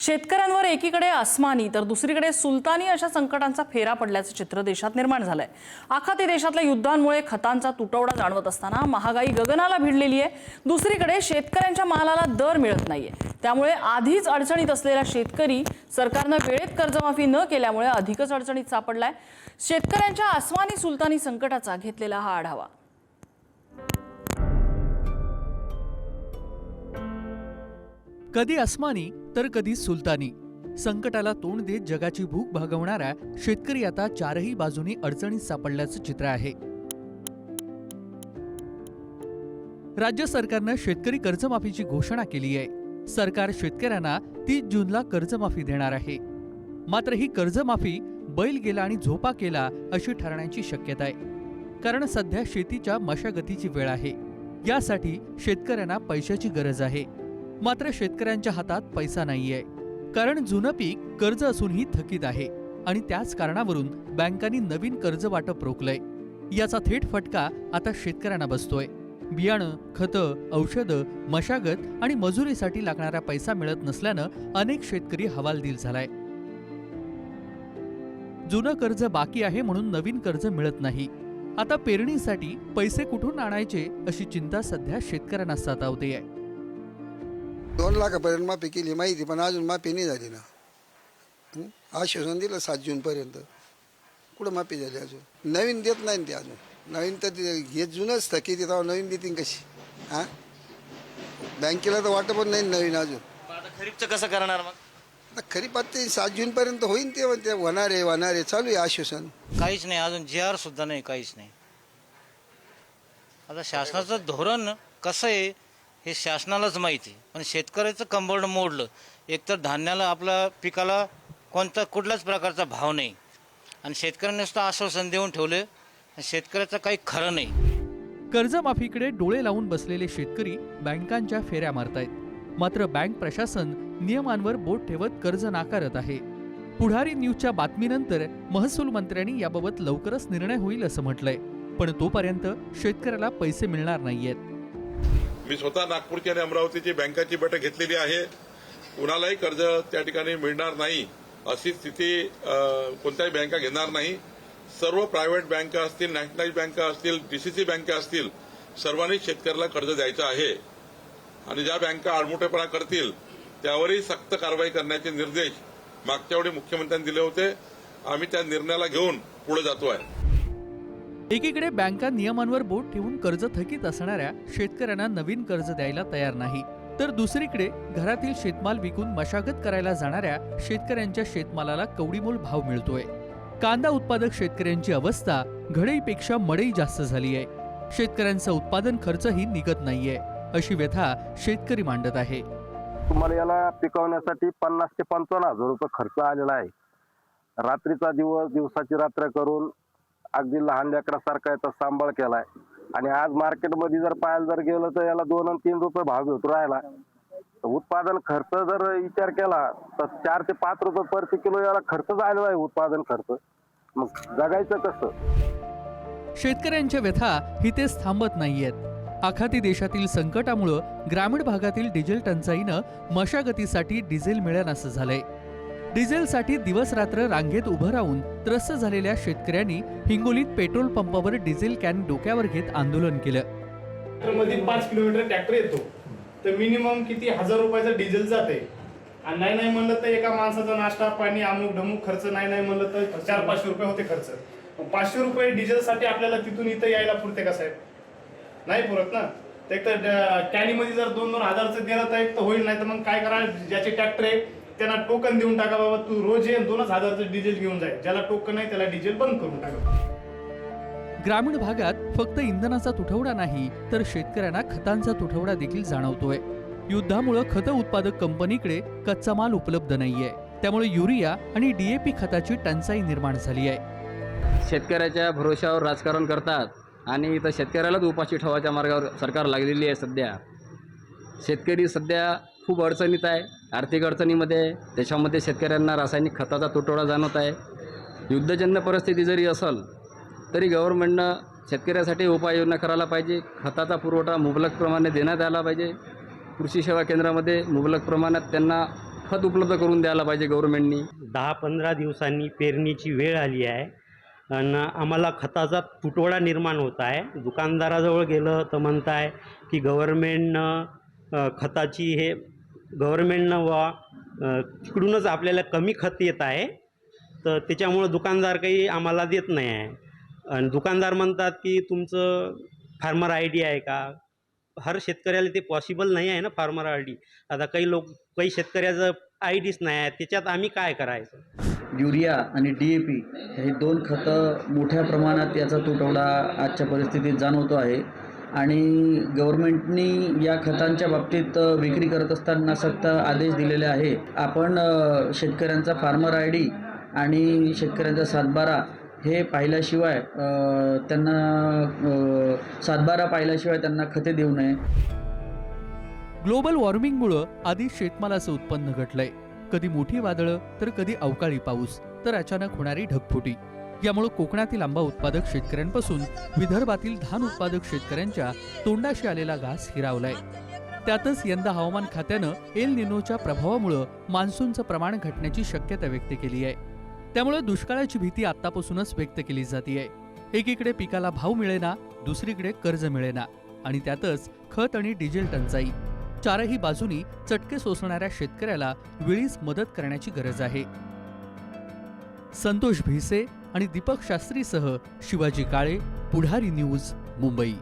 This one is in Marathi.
शेतकऱ्यांवर एकीकडे अस्मानी तर दुसरीकडे सुलतानी अशा संकटांचा फेरा पडल्याचं चित्र देशात निर्माण झालंय। आखाती देशातल्या युद्धांमुळे खतांचा तुटवडा जाणवत असताना महागाई गगनाला भिडलेली आहे। दुसरीकडे शेतकऱ्यांच्या मालाला दर मिळत नाहीये। त्यामुळे आधीच अडचणीत असलेला शेतकरी सरकारनं वेळेत कर्जमाफी न केल्यामुळे अधिकच अडचणीत सापडलाय। शेतकऱ्यांच्या अस्मानी सुलतानी संकटाचा घेतलेला हा आढावा। कधी अस्मानी तर कधी सुलतानी संकटाला तोंड देत जगाची भूक भागवणारा शेतकरी आता चारही बाजूनी अडचणीत सापडल्याचं चित्र आहे। राज्य सरकारनं शेतकरी कर्जमाफीची घोषणा केली आहे। सरकार शेतकऱ्यांना 30 जूनला कर्जमाफी देणार आहे। मात्र ही कर्जमाफी बैल गेला आणि झोपा केला अशी ठरण्याची शक्यता आहे। कारण सध्या शेतीच्या मशागतीची वेळ आहे। यासाठी शेतकऱ्यांना पैशाची गरज आहे। मात्र शेतकऱ्यांच्या हातात पैसा नाहीये, कारण जुनं पीक कर्ज असूनही थकीत आहे आणि त्याच कारणावरून बँकांनी नवीन कर्ज वाटप रोखलंय। याचा थेट फटका आता शेतकऱ्यांना बसतोय। बियाणं, खतं, औषधं, मशागत आणि मजुरीसाठी लागणारा पैसा मिळत नसल्यानं अनेक शेतकरी हवालदिल झालाय। जुनं कर्ज बाकी आहे म्हणून नवीन कर्ज मिळत नाही। आता पेरणीसाठी पैसे कुठून आणायचे अशी चिंता सध्या शेतकऱ्यांना सतावते। 2 लाखापर्यंत माफी केली माहिती, पण अजून माफी नाही झाली ना। आश्वासन दिलं 7 जूनपर्यंत, कुठं माफी झाली अजून? नवीन देत नाही ते अजून। नवीन तर हे जुनच थकीत तेव्हा नवीन देतील कशी? हां, बँकेला तर वाटत पण नाही नवीन अजून। आता खरीपचं कसं करणार मग? आता खरीपात ते 7 जूनपर्यंत होईल, ते होणार आहे चालू आहे आश्वासन। काहीच नाही अजून, जी.आर सुद्धा नाही, काहीच नाही। आता शासनाचं धोरण कसं आहे हे शासनालाच माहिती, पण शेतकऱ्याचं कंबरड मोडलं। एकतर धान्याला, आपल्या पिकाला कुठल्याच प्रकारचा भाव नाही आणि शेतकऱ्यांनी नुसतं आश्वासन देऊन ठेवले, शेतकऱ्याचं काही खरं नाही। कर्जमाफीकडे डोळे लावून बसलेले शेतकरी बँकांच्या फेऱ्या मारतायत। मात्र बँक प्रशासन नियमांवर बोट ठेवत कर्ज नाकारत आहे। पुढारी न्यूजच्या बातमीनंतर महसूल मंत्र्यांनी याबाबत लवकरच निर्णय होईल असं म्हटलंय, पण तोपर्यंत शेतकऱ्याला पैसे मिळणार नाहीयेत। मी स्वतः नागपूरची आणि अमरावतीची बँकाची बैठक घेतलेली आहे। कुणालाही कर्ज त्या ठिकाणी मिळणार नाही अशी स्थिती कोणत्याही बँका घेणार नाही। सर्व प्रायव्हेट बँका असतील, नॅशनलाइज बँका असतील, डीसीसी बँका असतील, सर्वांनी शेतकऱ्याला कर्ज द्यायचं आहे आणि ज्या बँका आडमुठेपणा करतील त्यावरही सक्त कारवाई करण्याचे निर्देश मागच्या वेळी मुख्यमंत्र्यांनी दिले होते। आम्ही त्या निर्णयाला घेऊन पुढे जातो आहे। एकीकडे बँका नियमांवर बोट ठेवून कर्ज थकीत असणाऱ्या शेतकऱ्यांना नवीन कर्ज द्यायला तयार नाही, तर दुसरीकडे घरातील शेतमाल विकून मशागत करायला जाणाऱ्या शेतकऱ्यांच्या शेतमालाला कवडीमोल भाव मिळतोय। कांदा उत्पादक शेतकऱ्यांची अवस्था घडईपेक्षा मडई जास्त झाली आहे। शेतकऱ्यांचा उत्पादन खर्चही निघत नाहीये, अशी व्यथा शेतकरी मांडत आहे। तुम्हाला याला पिकवण्यासाठी 50 ते 55 हजार रुपये खर्च आलेला आहे। रात्रीचा दिवस, दिवसाची रात्र करून अगदी लहान लेकरासारखा याचा सांभाळ केलाय आणि आज मार्केटमध्ये जर पाहायला जर गेलं तर याला 2 आणि 3 रुपये भाव भेटू राहिला। उत्पादन खर्च जर विचार केला तर 4 ते 5 रुपये प्रति किलो याला खर्च झालेला आहे, उत्पादन खर्च। मग जगायचं कसं? शेतकऱ्यांच्या व्यथा इथेच थांबत नाहीयेत। आखाती देशातील संकटामुळं ग्रामीण भागातील डिझेल टंचाईनं मशागतीसाठी डिझेल मिळेनासं झालंय। डिझेलसाठी दिवस रात्र रांगेत उभं राहून त्रस्त झालेल्या शेतकऱ्यांनी हिंगोलीत पेट्रोल पंपावर डिझेल कॅन डोक्यावर घेत आंदोलन केलं। मध्ये 5 किलोमीटर ट्रॅक्टर येतो तर मिनिमम किती 1000 रुपयाचं डिझेल जाते आणि नाही म्हणलं तर एका माणसाचा नाश्ता पाणी अमुक ढमुक खर्च नाही म्हणलं तर 400-500 रुपये होते खर्च। 500 रुपये डिझेलसाठी आपल्याला तिथून इथं यायला पुरते का साहेब? नाही पुरत ना। एक तर कॅनीमध्ये जर 2-2 हजारचं दिलं तर एक तर होईल, नाही तर मग काय करा, ज्याचे ट्रॅक्टर आहे त्यांना टोकन देऊन टाका, बाबा तू रोज ये 2 हजारचं डिझेल घेऊन जाय। ज्याला टोकन नाही त्याला डिझेल बंद करून टाका। ग्रामीण भागात फक्त इंधनाचा तुटवडा नाही तर शेतकऱ्यांना खतांचा तुटवडा देखील जाणवतोय। युद्धामुळे खत उत्पादक कंपनीकडे कच्चा माल उपलब्ध नाहीये, त्यामुळे युरिया आणि डीएपी खताची टंचाई निर्माण झाली आहे। शेतकऱ्याच्या भरोशावर राजकारण करतात आणि इथं शेतकऱ्यालाच उपाशी ठेवायच्या मार्गावर सरकार लागलेली आहे। सध्या शेतकरी सध्या खूप अडचणीत आहे, आर्थिक अडचणीमध्ये। त्याच्यामध्ये शेतकऱ्यांना रासायनिक खताचा तुटवडा जाणवत आहे। युद्धजन्य परिस्थिती जरी असेल तरी गव्हर्नमेंटनं शेतकऱ्यासाठी उपाययोजना करायला पाहिजे। खताचा पुरवठा मुबलक प्रमाणे देण्यात आला पाहिजे। कृषी सेवा केंद्रामध्ये मुबलक प्रमाणात त्यांना खत उपलब्ध करून द्यायला पाहिजे गव्हर्नमेंटनी. 10-15 दिवसांनी पेरणीची वेळ आली आहे आणि आम्हाला खताचा तुटवडा निर्माण होत आहे. दुकानदाराजवळ गेलं तर म्हणताय की गव्हर्नमेंटनं खताची हे गव्हर्नमेंटनं तिकडूनच आपल्याला कमी खत येत आहे, तर त्याच्यामुळं दुकानदार काही आम्हाला देत नाही आहे. आणि दुकानदार म्हणतात की तुमचं फार्मर आय डी आहे का. हर शेतकऱ्याला ते पॉसिबल नाही आहे ना फार्मर आय डी. आता काही शेतकऱ्याचं आय डीच नाही आहे, त्याच्यात आम्ही काय करायचं. युरिया आणि DAP हे 2 खतं मोठ्या प्रमाणात याचा तुटवडा आजच्या परिस्थितीत जाणवतो आहे आणि गव्हर्नमेंटनी या खतांच्या बाबतीत विक्री करत असताना सक्त आदेश दिलेले आहे. आपण शेतकऱ्यांचा फार्मर आय डी आणि शेतकऱ्यांचा 7/12 हे पाहिल्याशिवाय त्यांना 7/12 पाहिल्याशिवाय त्यांना खते देऊ नये. ग्लोबल वॉर्मिंगमुळं आधी शेतमालाचं उत्पन्न घटलंय. कधी मोठी वादळं तर कधी अवकाळी पाऊस तर अचानक होणारी ढगफुटी यामुळे कोकणातील आंबा उत्पादक शेतकऱ्यांपासून विदर्भातील धान उत्पादक शेतकऱ्यांच्या तोंडाशी आलेला घास हिरावलाय. त्यातच यंदा हवामान खात्यानं एल निनोच्या प्रभावामुळे मान्सूनचं प्रमाण घटण्याची शक्यता व्यक्त केली आहे. त्यामुळे दुष्काळाची भीती आतापासूनच व्यक्त केली जाते. एकीकडे पिकाला भाव मिळेना, दुसरीकडे कर्ज मिळेना आणि त्यातच खत आणि डिझेल टंचाई. चारही बाजूनी चटके सोसणाऱ्या शेतकऱ्याला वेळीच मदत करण्याची गरज आहे. संतोष भिसे आणि दीपक शास्त्रीसह शिवाजी काळे, पुढारी न्यूज, मुंबई.